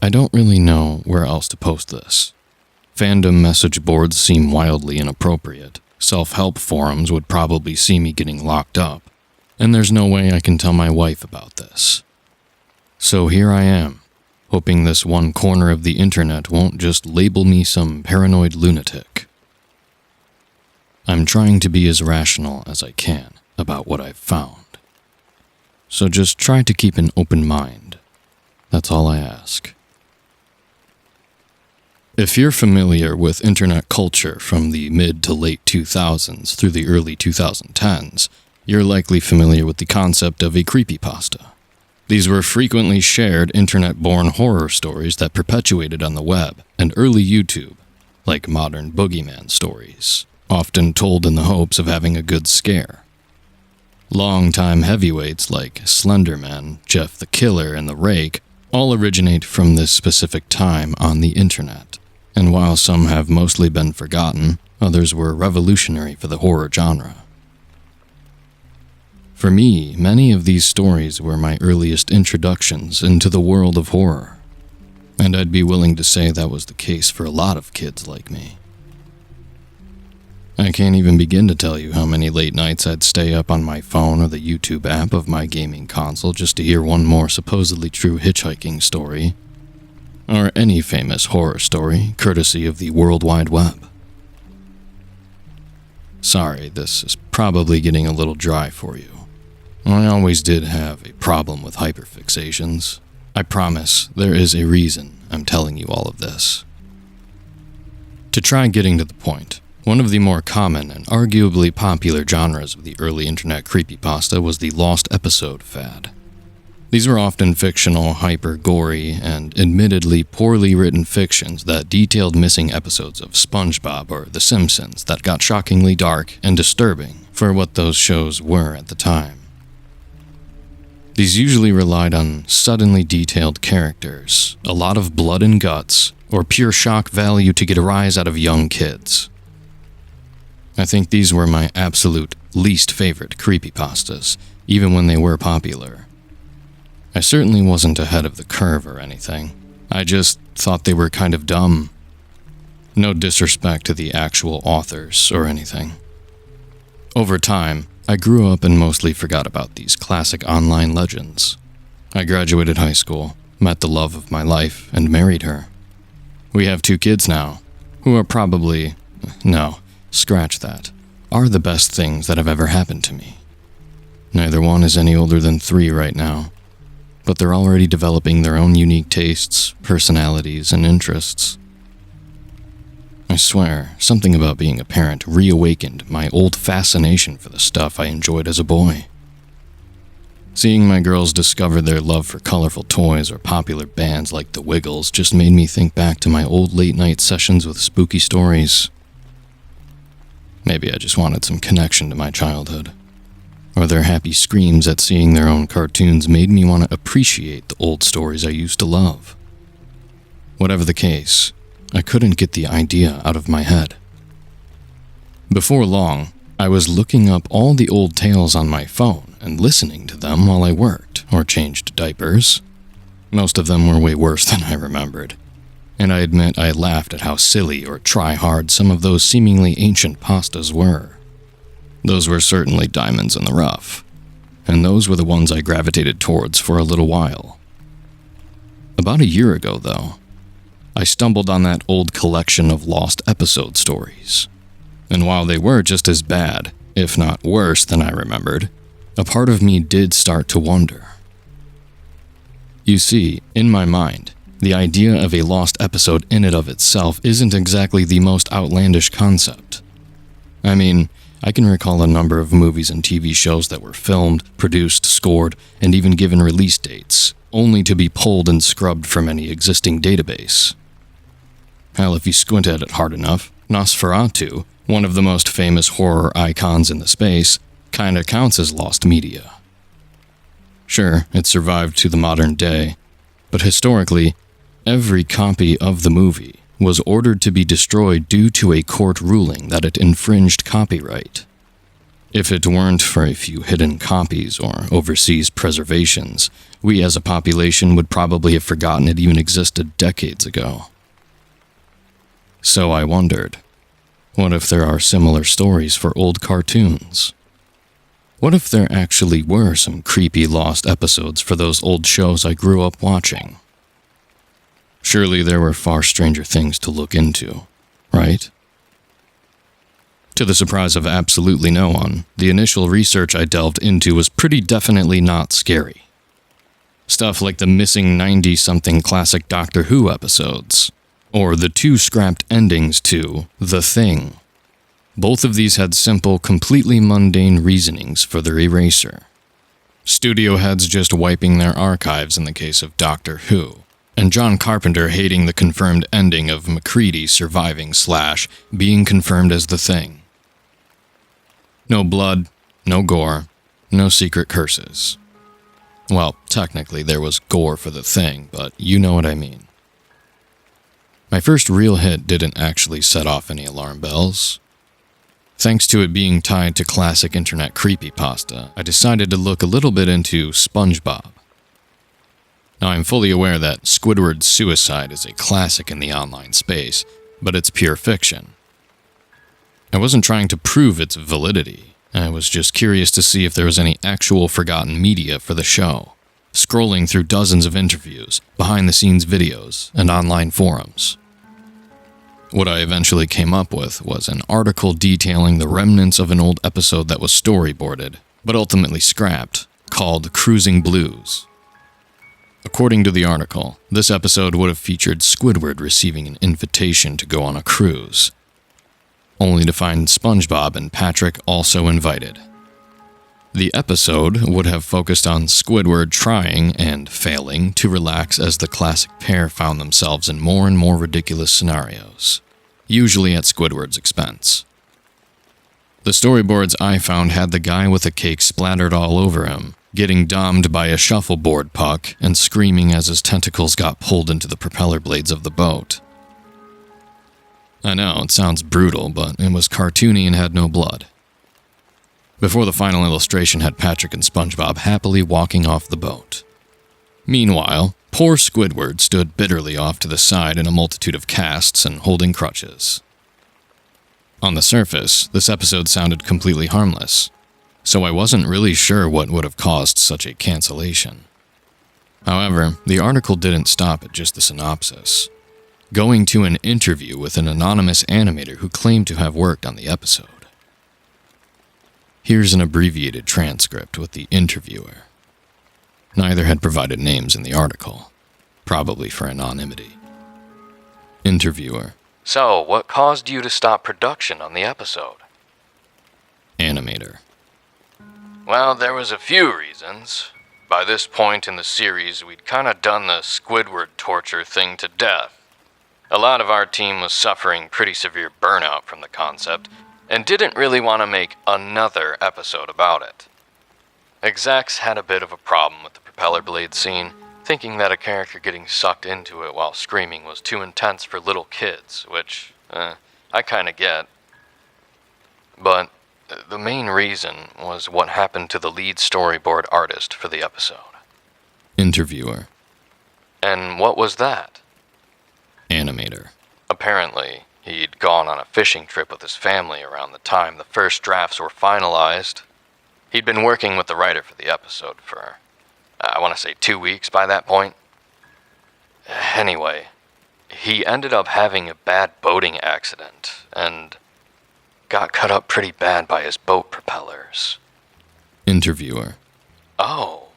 I don't really know where else to post this. Fandom message boards seem wildly inappropriate. Self-help forums would probably see me getting locked up. And there's no way I can tell my wife about this. So here I am, hoping this one corner of the internet won't just label me some paranoid lunatic. I'm trying to be as rational as I can about what I've found. So just try to keep an open mind. That's all I ask. If you're familiar with internet culture from the mid to late 2000s through the early 2010s, you're likely familiar with the concept of a creepypasta. These were frequently shared internet-born horror stories that perpetuated on the web and early YouTube, like modern boogeyman stories, often told in the hopes of having a good scare. Long-time heavyweights like Slenderman, Jeff the Killer, and The Rake all originate from this specific time on the internet, and while some have mostly been forgotten, others were revolutionary for the horror genre. For me, many of these stories were my earliest introductions into the world of horror, and I'd be willing to say that was the case for a lot of kids like me. I can't even begin to tell you how many late nights I'd stay up on my phone or the YouTube app of my gaming console just to hear one more supposedly true hitchhiking story, or any famous horror story courtesy of the World Wide Web. Sorry, this is probably getting a little dry for you. I always did have a problem with hyperfixations. I promise there is a reason I'm telling you all of this. To try getting to the point, one of the more common and arguably popular genres of the early internet creepypasta was the lost episode fad. These were often fictional, hyper-gory, and admittedly poorly written fictions that detailed missing episodes of SpongeBob or The Simpsons that got shockingly dark and disturbing for what those shows were at the time. These usually relied on suddenly detailed characters, a lot of blood and guts, or pure shock value to get a rise out of young kids. I think these were my absolute least favorite creepypastas, even when they were popular. I certainly wasn't ahead of the curve or anything. I just thought they were kind of dumb. No disrespect to the actual authors or anything. Over time, I grew up and mostly forgot about these classic online legends. I graduated high school, met the love of my life, and married her. We have 2 kids now, who are probably, no, scratch that, are the best things that have ever happened to me. Neither one is any older than 3 right now, but they're already developing their own unique tastes, personalities, and interests. I swear, something about being a parent reawakened my old fascination for the stuff I enjoyed as a boy. Seeing my girls discover their love for colorful toys or popular bands like the Wiggles just made me think back to my old late-night sessions with spooky stories. Maybe I just wanted some connection to my childhood. Or their happy screams at seeing their own cartoons made me want to appreciate the old stories I used to love. Whatever the case, I couldn't get the idea out of my head. Before long, I was looking up all the old tales on my phone and listening to them while I worked or changed diapers. Most of them were way worse than I remembered, and I admit I laughed at how silly or try-hard some of those seemingly ancient pastas were. Those were certainly diamonds in the rough, and those were the ones I gravitated towards for a little while. About a year ago, though, I stumbled on that old collection of lost episode stories. And while they were just as bad, if not worse than I remembered, a part of me did start to wonder. You see, in my mind, the idea of a lost episode in and of itself isn't exactly the most outlandish concept. I mean, I can recall a number of movies and TV shows that were filmed, produced, scored, and even given release dates, only to be pulled and scrubbed from any existing database. Hell, if you squint at it hard enough, Nosferatu, one of the most famous horror icons in the space, kinda counts as lost media. Sure, it survived to the modern day, but historically, every copy of the movie was ordered to be destroyed due to a court ruling that it infringed copyright. If it weren't for a few hidden copies or overseas preservations, we as a population would probably have forgotten it even existed decades ago. So I wondered, what if there are similar stories for old cartoons? What if there actually were some creepy lost episodes for those old shows I grew up watching? Surely there were far stranger things to look into, right? To the surprise of absolutely no one, the initial research I delved into was pretty definitely not scary. Stuff like the missing 90-something classic Doctor Who episodes, or the 2 scrapped endings to The Thing. Both of these had simple, completely mundane reasonings for their erasure. Studio heads just wiping their archives in the case of Doctor Who, and John Carpenter hating the confirmed ending of MacReady surviving / being confirmed as The Thing. No blood, no gore, no secret curses. Well, technically there was gore for The Thing, but you know what I mean. My first real hit didn't actually set off any alarm bells. Thanks to it being tied to classic internet creepypasta, I decided to look a little bit into SpongeBob. Now I'm fully aware that Squidward's suicide is a classic in the online space, but it's pure fiction. I wasn't trying to prove its validity. I was just curious to see if there was any actual forgotten media for the show, scrolling through dozens of interviews, behind-the-scenes videos, and online forums. What I eventually came up with was an article detailing the remnants of an old episode that was storyboarded, but ultimately scrapped, called Cruising Blues. According to the article, this episode would have featured Squidward receiving an invitation to go on a cruise, only to find SpongeBob and Patrick also invited. The episode would have focused on Squidward trying and failing to relax as the classic pair found themselves in more and more ridiculous scenarios, usually at Squidward's expense. The storyboards I found had the guy with the cake splattered all over him, getting dommed by a shuffleboard puck and screaming as his tentacles got pulled into the propeller blades of the boat. I know, it sounds brutal, but it was cartoony and had no blood. Before the final illustration had Patrick and SpongeBob happily walking off the boat. Meanwhile, poor Squidward stood bitterly off to the side in a multitude of casts and holding crutches. On the surface, this episode sounded completely harmless, so I wasn't really sure what would have caused such a cancellation. However, the article didn't stop at just the synopsis, going to an interview with an anonymous animator who claimed to have worked on the episode. Here's an abbreviated transcript with the interviewer. Neither had provided names in the article, probably for anonymity. Interviewer: So, what caused you to stop production on the episode? Animator: Well, there was a few reasons. By this point in the series, we'd kinda done the Squidward torture thing to death. A lot of our team was suffering pretty severe burnout from the concept, and didn't really want to make another episode about it. Execs had a bit of a problem with the propeller blade scene, thinking that a character getting sucked into it while screaming was too intense for little kids, which, I kinda get. But the main reason was what happened to the lead storyboard artist for the episode. Interviewer: And what was that? Animator: Apparently, he'd gone on a fishing trip with his family around the time the first drafts were finalized. He'd been working with the writer for the episode for, I want to say 2 weeks by that point. Anyway, he ended up having a bad boating accident and got cut up pretty bad by his boat propellers. Interviewer: Oh.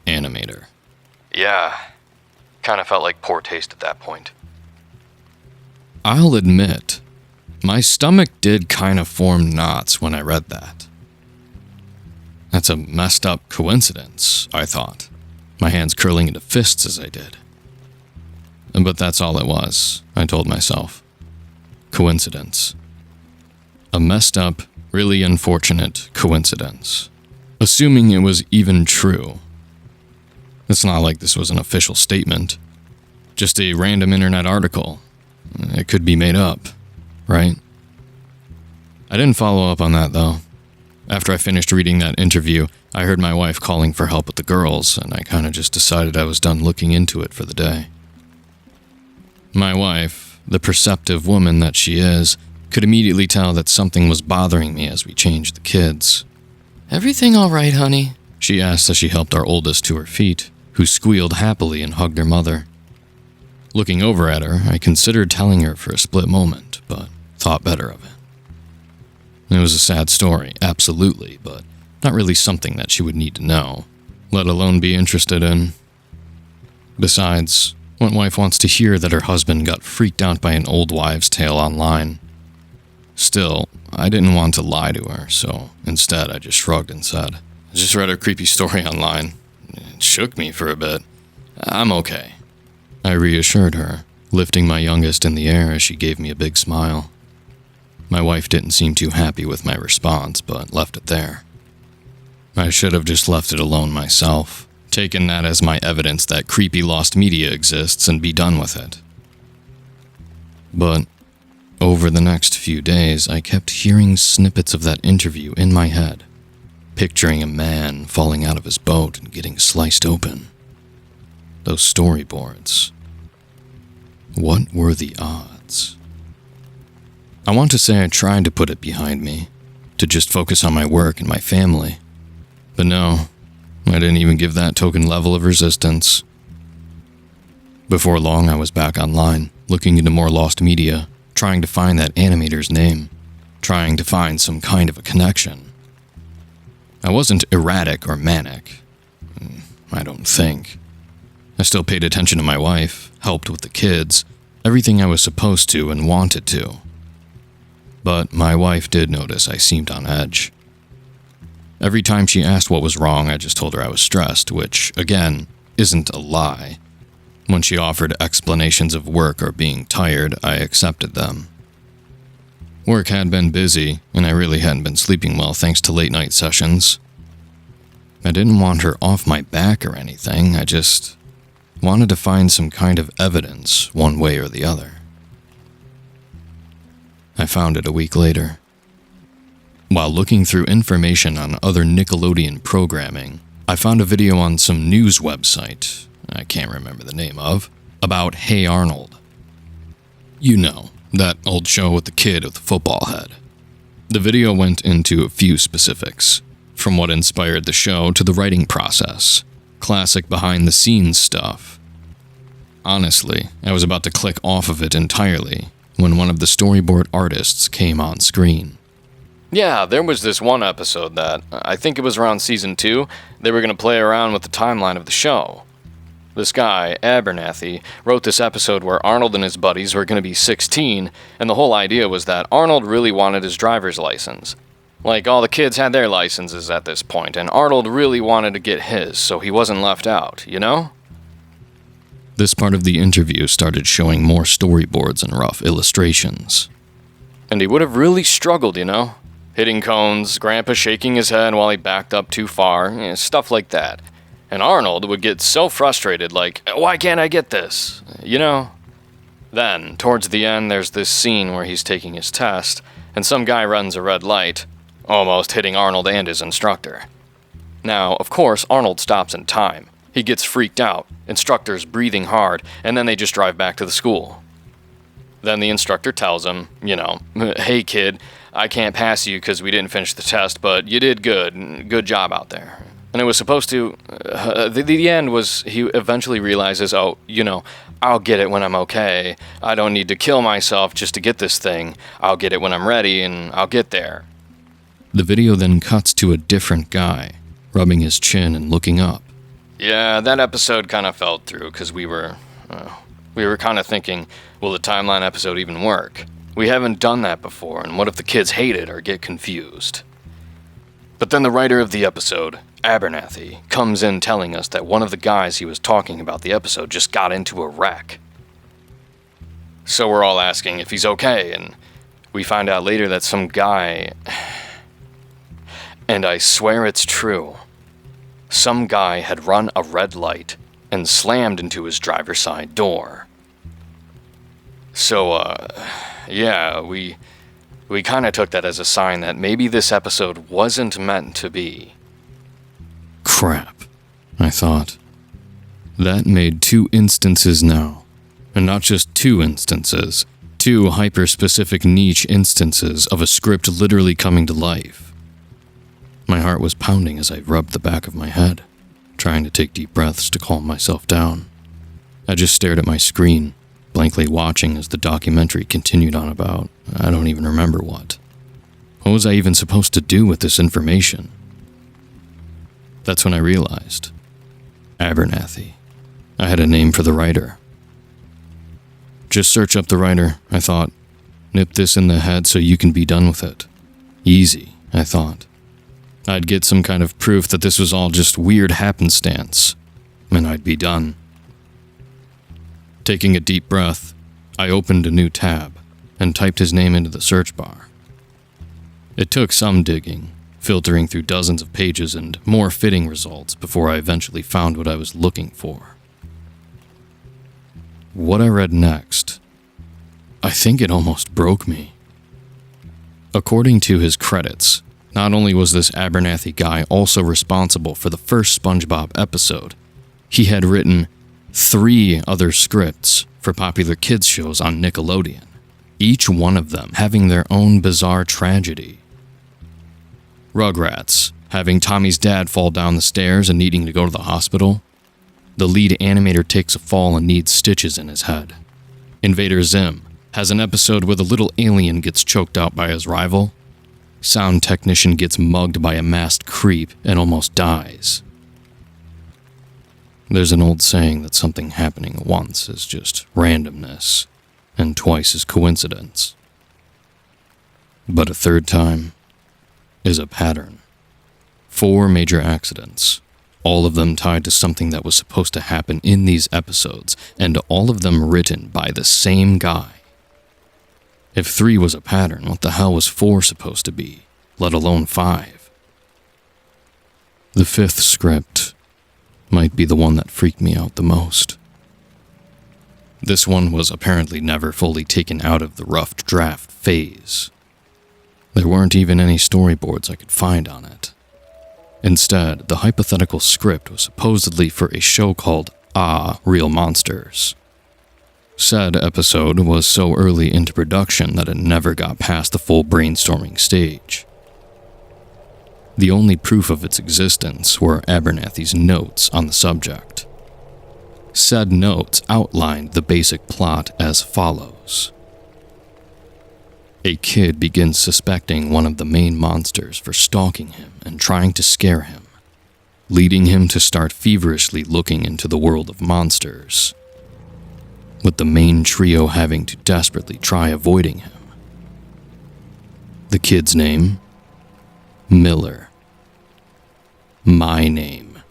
Animator: Yeah, kinda felt like poor taste at that point. I'll admit, my stomach did kind of form knots when I read that. That's a messed up coincidence, I thought, my hands curling into fists as I did. But that's all it was, I told myself. Coincidence. A messed up, really unfortunate coincidence. Assuming it was even true. It's not like this was an official statement. Just a random internet article. It could be made up, right? I didn't follow up on that, though. After I finished reading that interview, I heard my wife calling for help with the girls, and I kind of just decided I was done looking into it for the day. My wife, the perceptive woman that she is, could immediately tell that something was bothering me as we changed the kids. "Everything all right, honey?" she asked as she helped our oldest to her feet, who squealed happily and hugged her mother. Looking over at her, I considered telling her for a split moment, but thought better of it. It was a sad story, absolutely, but not really something that she would need to know, let alone be interested in. Besides, what wife wants to hear that her husband got freaked out by an old wives' tale online? Still, I didn't want to lie to her, so instead I just shrugged and said, "I just read a creepy story online. It shook me for a bit. I'm okay." I reassured her, lifting my youngest in the air as she gave me a big smile. My wife didn't seem too happy with my response, but left it there. I should have just left it alone myself, taken that as my evidence that creepy lost media exists and be done with it. But over the next few days, I kept hearing snippets of that interview in my head, picturing a man falling out of his boat and getting sliced open. Those storyboards. What were the odds? I want to say I tried to put it behind me, to just focus on my work and my family. But no, I didn't even give that token level of resistance. Before long, I was back online, looking into more lost media, trying to find that animator's name, trying to find some kind of a connection. I wasn't erratic or manic. I don't think. I still paid attention to my wife, helped with the kids, everything I was supposed to and wanted to. But my wife did notice I seemed on edge. Every time she asked what was wrong, I just told her I was stressed, which, again, isn't a lie. When she offered explanations of work or being tired, I accepted them. Work had been busy, and I really hadn't been sleeping well thanks to late-night sessions. I didn't want her off my back or anything, I just wanted to find some kind of evidence, one way or the other. I found it a week later. While looking through information on other Nickelodeon programming, I found a video on some news website, I can't remember the name of, about Hey Arnold. You know, that old show with the kid with the football head. The video went into a few specifics, from what inspired the show to the writing process, classic behind-the-scenes stuff. Honestly, I was about to click off of it entirely when one of the storyboard artists came on screen. Yeah, there was this one episode that, I think it was around season 2, they were going to play around with the timeline of the show. This guy, Abernathy, wrote this episode where Arnold and his buddies were going to be 16, and the whole idea was that Arnold really wanted his driver's license. Like, all the kids had their licenses at this point, and Arnold really wanted to get his, so he wasn't left out, you know? This part of the interview started showing more storyboards and rough illustrations. And he would have really struggled, you know? Hitting cones, Grandpa shaking his head while he backed up too far, stuff like that. And Arnold would get so frustrated, like, why can't I get this? You know? Then, towards the end, there's this scene where he's taking his test, and some guy runs a red light, almost hitting Arnold and his instructor. Now, of course, Arnold stops in time. He gets freaked out, instructor's breathing hard, and then they just drive back to the school. Then the instructor tells him, you know, hey kid, I can't pass you because we didn't finish the test, but you did good. Good job out there. And it was supposed to, the end was he eventually realizes, oh, you know, I'll get it when I'm okay. I don't need to kill myself just to get this thing. I'll get it when I'm ready and I'll get there. The video then cuts to a different guy, rubbing his chin and looking up. Yeah, that episode kind of fell through because we were kind of thinking, will the timeline episode even work? We haven't done that before, and what if the kids hate it or get confused? But then the writer of the episode, Abernathy, comes in telling us that one of the guys he was talking about the episode just got into a wreck. So we're all asking if he's okay, and we find out later that some guy... And I swear it's true. Some guy had run a red light and slammed into his driver's side door. So, yeah, we We kinda took that as a sign that maybe this episode wasn't meant to be. Crap, I thought. That made 2 instances now. And not just 2 instances. 2 hyper-specific niche instances of a script literally coming to life. My heart was pounding as I rubbed the back of my head, trying to take deep breaths to calm myself down. I just stared at my screen, blankly watching as the documentary continued on about, I don't even remember what. What was I even supposed to do with this information? That's when I realized. Abernathy. I had a name for the writer. Just search up the writer, I thought. Nip this in the head so you can be done with it. Easy, I thought. I'd get some kind of proof that this was all just weird happenstance, and I'd be done. Taking a deep breath, I opened a new tab and typed his name into the search bar. It took some digging, filtering through dozens of pages and more fitting results before I eventually found what I was looking for. What I read next, I think it almost broke me. According to his credits, not only was this Abernathy guy also responsible for the first SpongeBob episode, he had written 3 other scripts for popular kids shows on Nickelodeon, each one of them having their own bizarre tragedy. Rugrats, having Tommy's dad fall down the stairs and needing to go to the hospital. The lead animator takes a fall and needs stitches in his head. Invader Zim has an episode where the little alien gets choked out by his rival. Sound technician gets mugged by a masked creep and almost dies. There's an old saying that something happening once is just randomness, and twice is coincidence. But a third time is a pattern. 4 major accidents, all of them tied to something that was supposed to happen in these episodes, and all of them written by the same guy. If 3 was a pattern, what the hell was 4 supposed to be, let alone 5? The 5th script might be the one that freaked me out the most. This one was apparently never fully taken out of the rough draft phase. There weren't even any storyboards I could find on it. Instead, the hypothetical script was supposedly for a show called Real Monsters. Said episode was so early into production that it never got past the full brainstorming stage. The only proof of its existence were Abernathy's notes on the subject. Said notes outlined the basic plot as follows. A kid begins suspecting one of the main monsters for stalking him and trying to scare him, leading him to start feverishly looking into the world of monsters, with the main trio having to desperately try avoiding him. The kid's name? Miller. My name.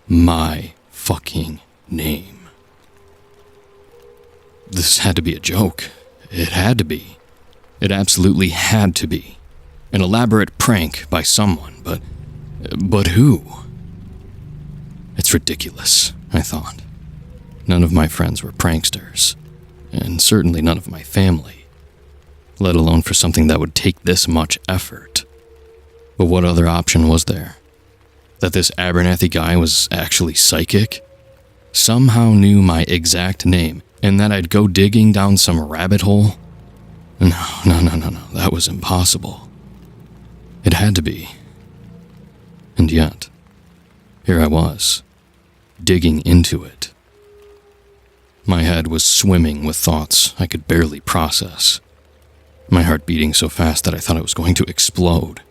My fucking name. This had to be a joke. It had to be. It absolutely had to be. An elaborate prank by someone, but who? It's ridiculous, I thought. None of my friends were pranksters, and certainly none of my family, let alone for something that would take this much effort. But what other option was there? That this Abernathy guy was actually psychic? Somehow knew my exact name, and that I'd go digging down some rabbit hole? No, that was impossible. It had to be. And yet, here I was, digging into it. My head was swimming with thoughts I could barely process. My heart beating so fast that I thought it was going to explode.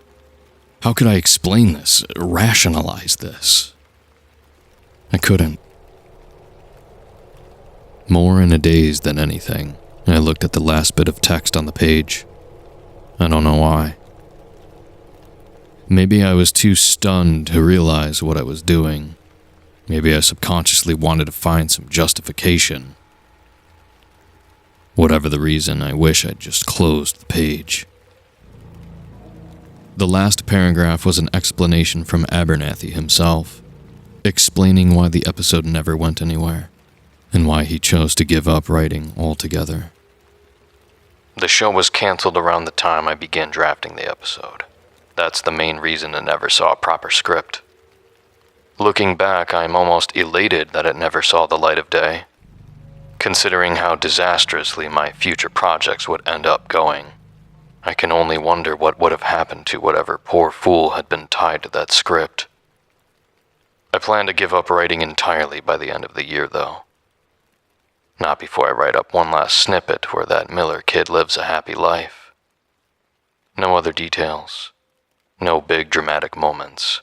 How could I explain this, rationalize this? I couldn't. More in a daze than anything, I looked at the last bit of text on the page. I don't know why. Maybe I was too stunned to realize what I was doing. Maybe I subconsciously wanted to find some justification. Whatever the reason, I wish I'd just closed the page. The last paragraph was an explanation from Abernathy himself, explaining why the episode never went anywhere, and why he chose to give up writing altogether. The show was canceled around the time I began drafting the episode. That's the main reason it never saw a proper script. Looking back, I'm almost elated that it never saw the light of day. Considering how disastrously my future projects would end up going, I can only wonder what would have happened to whatever poor fool had been tied to that script. I plan to give up writing entirely by the end of the year, though. Not before I write up one last snippet where that Miller kid lives a happy life. No other details. No big dramatic moments.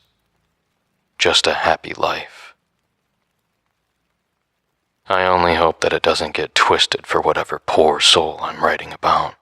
Just a happy life. I only hope that it doesn't get twisted for whatever poor soul I'm writing about.